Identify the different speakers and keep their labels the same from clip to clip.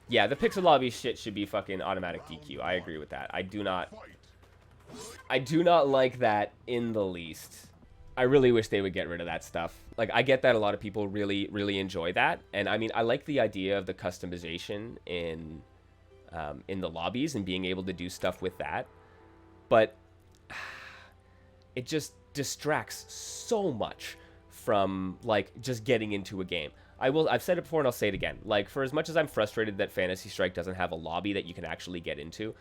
Speaker 1: Yeah, the Pixel Lobby shit should be fucking automatic DQ. I agree with that. I do not like that in the least. I really wish they would get rid of that stuff. Like, I get that a lot of people really, really enjoy that. And I mean, I like the idea of the customization in the lobbies and being able to do stuff with that. But it just distracts so much from, like, just getting into a game. I've said it before and I'll say it again. Like, for as much as I'm frustrated that Fantasy Strike doesn't have a lobby that you can actually get into,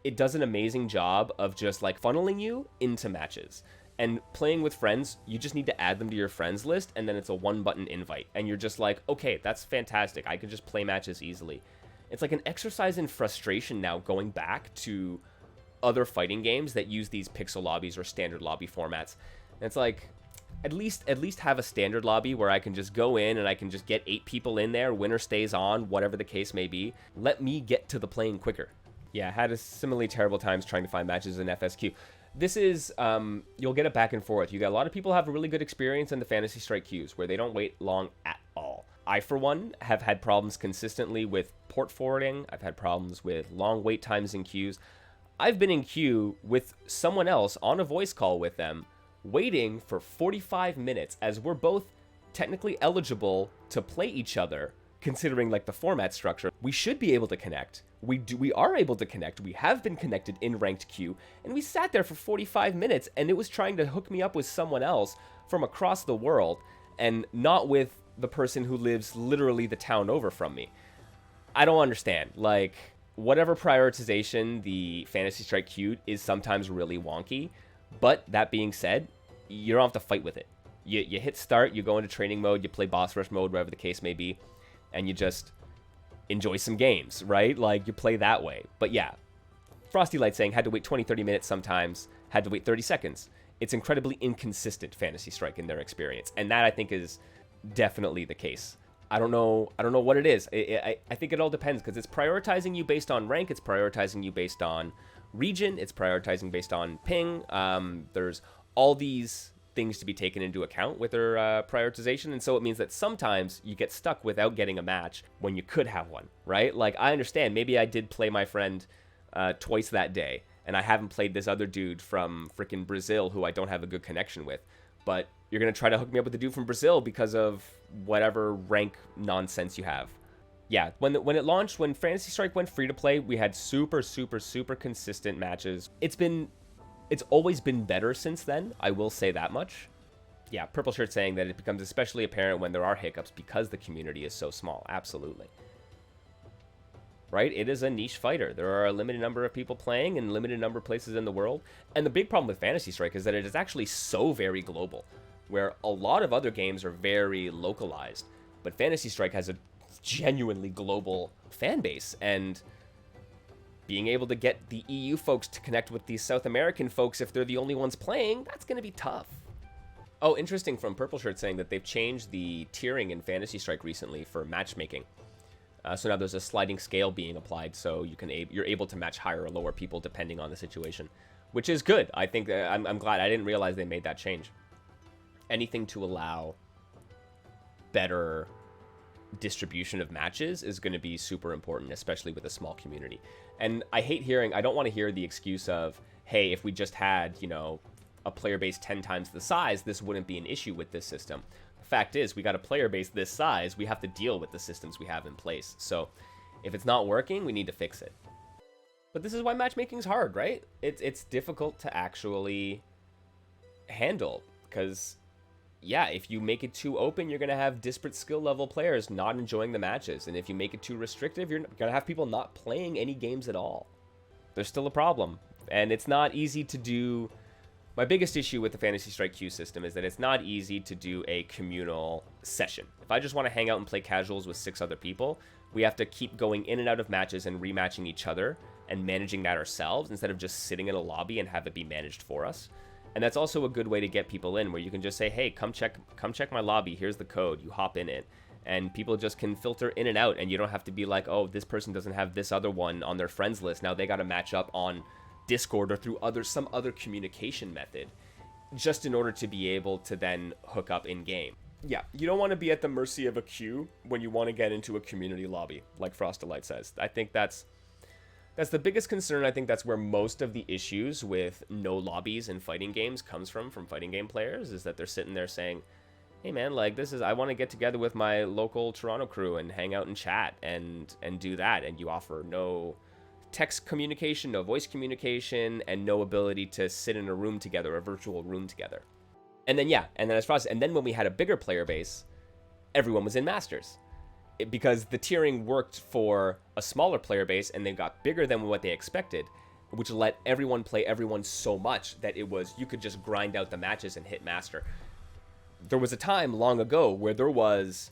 Speaker 1: it does an amazing job of just, like, funneling you into matches. And playing with friends, you just need to add them to your friends list, and then it's a one-button invite. And you're just like, okay, that's fantastic. I can just play matches easily. It's like an exercise in frustration now, going back to other fighting games that use these pixel lobbies or standard lobby formats. And it's like, at least have a standard lobby where I can just go in and I can just get 8 people in there, winner stays on, whatever the case may be. Let me get to the playing quicker. Yeah, I had a similarly terrible times trying to find matches in FSQ. This is, you'll get it back and forth. You got a lot of people have a really good experience in the Fantasy Strike queues where they don't wait long at all. I, for one, have had problems consistently with port forwarding. I've had problems with long wait times in queues. I've been in queue with someone else on a voice call with them, waiting for 45 minutes as we're both technically eligible to play each other, considering like the format structure. We should be able to connect. We are able to connect. We have been connected in ranked queue, and we sat there for 45 minutes, and it was trying to hook me up with someone else from across the world, and not with the person who lives literally the town over from me. I don't understand. Like, whatever prioritization the Fantasy Strike queue is sometimes really wonky, but that being said, you don't have to fight with it. You hit start, you go into training mode, you play boss rush mode, whatever the case may be, and you just enjoy some games, right? Like, you play that way. But yeah, Frosty Light saying had to wait 20-30 minutes sometimes, had to wait 30 seconds. It's incredibly inconsistent Fantasy Strike in their experience, and that I think is definitely the case. I don't know what it is. I think it all depends, because it's prioritizing you based on rank, it's prioritizing you based on region, it's prioritizing based on ping. There's all these things to be taken into account with their prioritization, and so it means that sometimes you get stuck without getting a match when you could have one, right? Like, I understand, maybe I did play my friend twice that day, and I haven't played this other dude from freaking Brazil who I don't have a good connection with, but you're going to try to hook me up with the dude from Brazil because of whatever rank nonsense you have. Yeah, when it launched, when Fantasy Strike went free to play, we had super consistent matches. It's always been better since then, I will say that much. Yeah, Purple Shirt saying that it becomes especially apparent when there are hiccups because the community is so small. Absolutely. Right? It is a niche fighter. There are a limited number of people playing in limited number of places in the world. And the big problem with Fantasy Strike is that it is actually so very global, where a lot of other games are very localized. But Fantasy Strike has a genuinely global fan base, and being able to get the EU folks to connect with these South American folks if they're the only ones playing, that's going to be tough. Oh, interesting from Purple Shirt saying that they've changed the tiering in Fantasy Strike recently for matchmaking. So now there's a sliding scale being applied, so you're able to match higher or lower people depending on the situation, which is good. I think I'm glad. I didn't realize they made that change. Anything to allow better distribution of matches is going to be super important, especially with a small community. And I don't want to hear the excuse of, hey, if we just had, a player base 10 times the size, this wouldn't be an issue with this system. The fact is, we got a player base this size, we have to deal with the systems we have in place. So if it's not working, we need to fix it. But this is why matchmaking is hard, right? It's difficult to actually handle, because yeah, if you make it too open, you're going to have disparate skill level players not enjoying the matches. And if you make it too restrictive, you're going to have people not playing any games at all. There's still a problem. And it's not easy to do. My biggest issue with the Fantasy Strike queue system is that it's not easy to do a communal session. If I just want to hang out and play casuals with 6 other people, we have to keep going in and out of matches and rematching each other and managing that ourselves instead of just sitting in a lobby and have it be managed for us. And that's also a good way to get people in, where you can just say, hey, come check my lobby. Here's the code. You hop in it. And people just can filter in and out, and you don't have to be like, oh, this person doesn't have this other one on their friends list. Now they got to match up on Discord or through some other communication method just in order to be able to then hook up in game. Yeah, you don't want to be at the mercy of a queue when you want to get into a community lobby, like Frostalight says. I think that's the biggest concern. I think that's where most of the issues with no lobbies in fighting games comes from fighting game players, is that they're sitting there saying, hey man, like I want to get together with my local Toronto crew and hang out and chat and do that. And you offer no text communication, no voice communication, and no ability to sit in a room together, a virtual room together. And then, as far as, and then when we had a bigger player base, everyone was in Masters. Because the tiering worked for a smaller player base and they got bigger than what they expected, which let everyone play everyone so much that you could just grind out the matches and hit Master. There was a time long ago where there was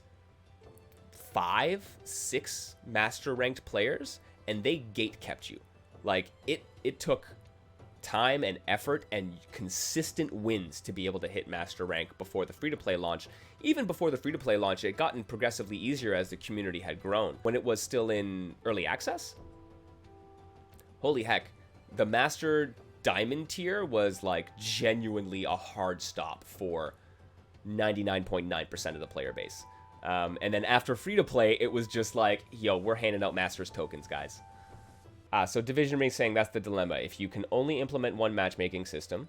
Speaker 1: 5-6 Master ranked players and they gate kept you. Like, it took time and effort and consistent wins to be able to hit Master rank before the free-to-play launch. Even before the free-to-play launch, it had gotten progressively easier as the community had grown. When it was still in early access, holy heck, the Master Diamond tier was like genuinely a hard stop for 99.9% of the player base. And then after free-to-play, it was just like, yo, we're handing out Masters tokens, guys. So Division Ring saying that's the dilemma. If you can only implement one matchmaking system,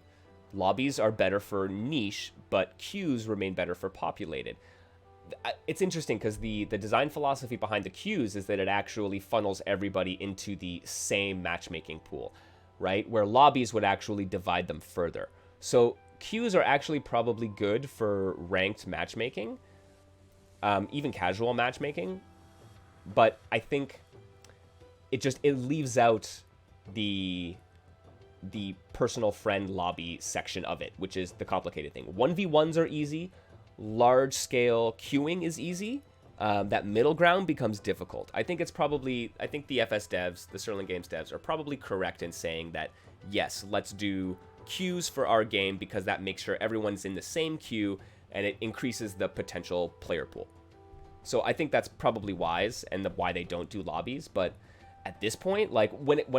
Speaker 1: lobbies are better for niche, but queues remain better for populated. It's interesting because the design philosophy behind the queues is that it actually funnels everybody into the same matchmaking pool, right? Where lobbies would actually divide them further. So queues are actually probably good for ranked matchmaking, even casual matchmaking, but I think it leaves out the personal friend lobby section of it, which is the complicated thing. 1v1s are easy. Large scale queuing is easy. That middle ground becomes difficult. I think the FS devs, the Sterling Games devs, are probably correct in saying that, yes, let's do queues for our game because that makes sure everyone's in the same queue and it increases the potential player pool. So I think that's probably wise and why they don't do lobbies, but at this point, like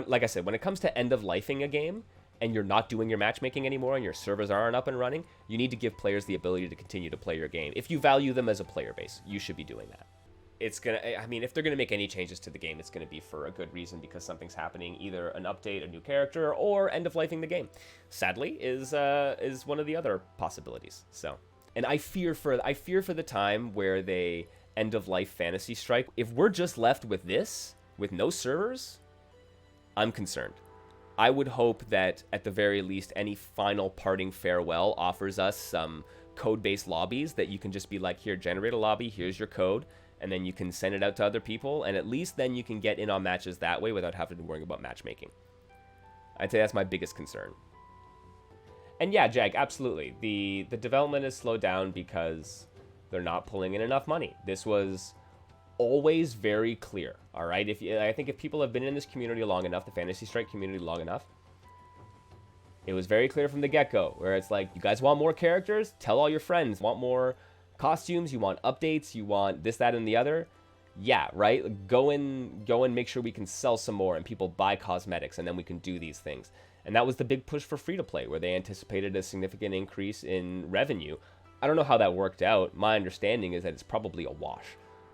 Speaker 1: like I said, when it comes to end of lifing a game and you're not doing your matchmaking anymore and your servers aren't up and running, you need to give players the ability to continue to play your game. If you value them as a player base, you should be doing that. If they're gonna make any changes to the game, it's gonna be for a good reason because something's happening, either an update, a new character, or end of lifing the game. Sadly, is one of the other possibilities. So, and I fear for the time where they end of life Fantasy Strike. If we're just left with this, with no servers, I'm concerned. I would hope that at the very least any final parting farewell offers us some code-based lobbies that you can just be like, here, generate a lobby, here's your code, and then you can send it out to other people, and at least then you can get in on matches that way without having to worry about matchmaking. I'd say that's my biggest concern. And yeah, Jag, absolutely. The development is slowed down because they're not pulling in enough money. This was always very clear, all right? I think if people have been in this community long enough, the Fantasy Strike community long enough, it was very clear from the get-go, where it's like, you guys want more characters? Tell all your friends. Want more costumes? You want updates? You want this, that, and the other? Yeah, right? Go and make sure we can sell some more and people buy cosmetics, and then we can do these things. And that was the big push for free-to-play, where they anticipated a significant increase in revenue. I don't know how that worked out. My understanding is that it's probably a wash.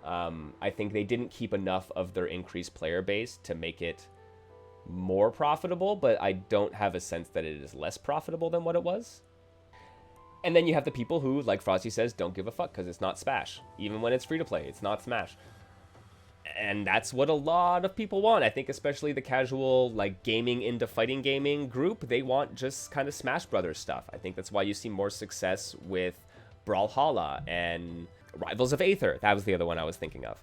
Speaker 1: I think they didn't keep enough of their increased player base to make it more profitable, but I don't have a sense that it is less profitable than what it was. And then you have the people who, like Frosty says, don't give a fuck because it's not Smash. Even when it's free to play, it's not Smash. And that's what a lot of people want. I think especially the casual, like, gaming into fighting gaming group, they want just kind of Smash Brothers stuff. I think that's why you see more success with Brawlhalla and Rivals of Aether. That was the other one I was thinking of.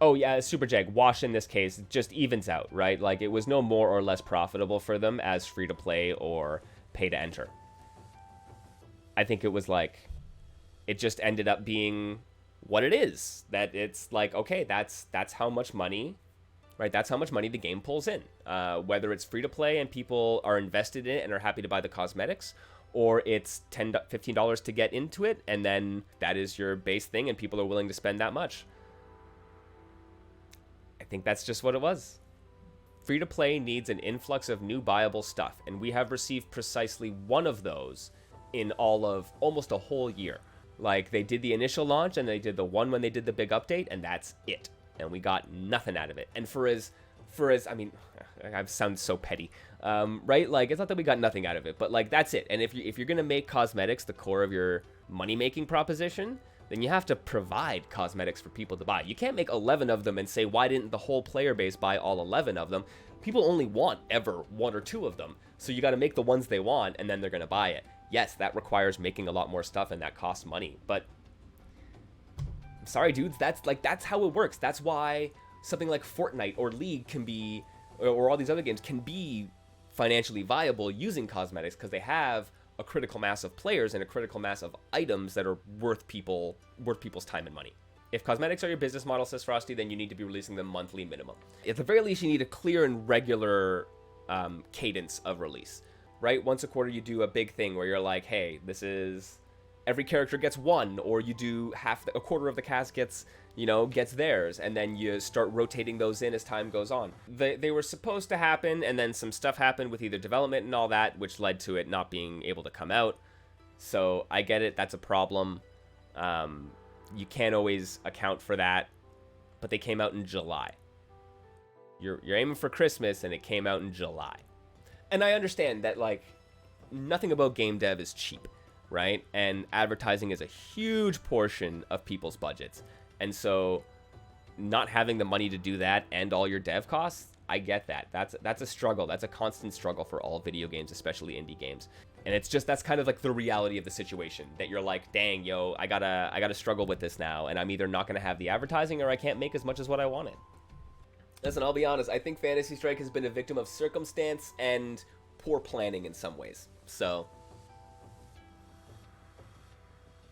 Speaker 1: Oh yeah, Super Jag, wash in this case just evens out, right? Like, it was no more or less profitable for them as free to play or pay to enter. I think it was like, it just ended up being what it is. That it's like, okay, that's how much money, right? That's how much money the game pulls in. Whether it's free to play and people are invested in it and are happy to buy the cosmetics, or it's $10, $15 to get into it, and then that is your base thing, and people are willing to spend that much. I think that's just what it was. Free-to-play needs an influx of new buyable stuff, and we have received precisely one of those in all of almost a whole year, Like, they did the initial launch, and they did the one when they did the big update, and that's it. And we got nothing out of it. And for as I mean, I sound so petty, right? Like, it's not that we got nothing out of it, but like, that's it. And if you're gonna make cosmetics the core of your money-making proposition, then you have to provide cosmetics for people to buy. You can't make 11 of them and say, why didn't the whole player base buy all 11 of them? People only want ever 1 or 2 of them. So you got to make the ones they want, and then they're going to buy it. Yes, that requires making a lot more stuff, and that costs money. But I'm sorry, dudes, that's how it works. That's why something like Fortnite or League can be, or all these other games can be financially viable using cosmetics, because they have a critical mass of players and a critical mass of items that are worth people's time and money. If cosmetics are your business model, says Frosty, then you need to be releasing them monthly minimum. At the very least, you need a clear and regular cadence of release, right? Once a quarter, you do a big thing where you're like, hey, this is every character gets 1, or you do a quarter of the cast gets theirs, and then you start rotating those in as time goes on. They were supposed to happen, and then some stuff happened with either development and all that, which led to it not being able to come out. So I get it, that's a problem. You can't always account for that, but they came out in July. You're aiming for Christmas, and it came out in July. And I understand that, like, nothing about game dev is cheap, right? And advertising is a huge portion of people's budgets. And so not having the money to do that and all your dev costs, I get that. That's a struggle. That's a constant struggle for all video games, especially indie games. And it's just, that's kind of like the reality of the situation, that you're like, dang, yo, I gotta struggle with this now, and I'm either not gonna have the advertising, or I can't make as much as what I wanted. Listen, I'll be honest, I think Fantasy Strike has been a victim of circumstance and poor planning in some ways. So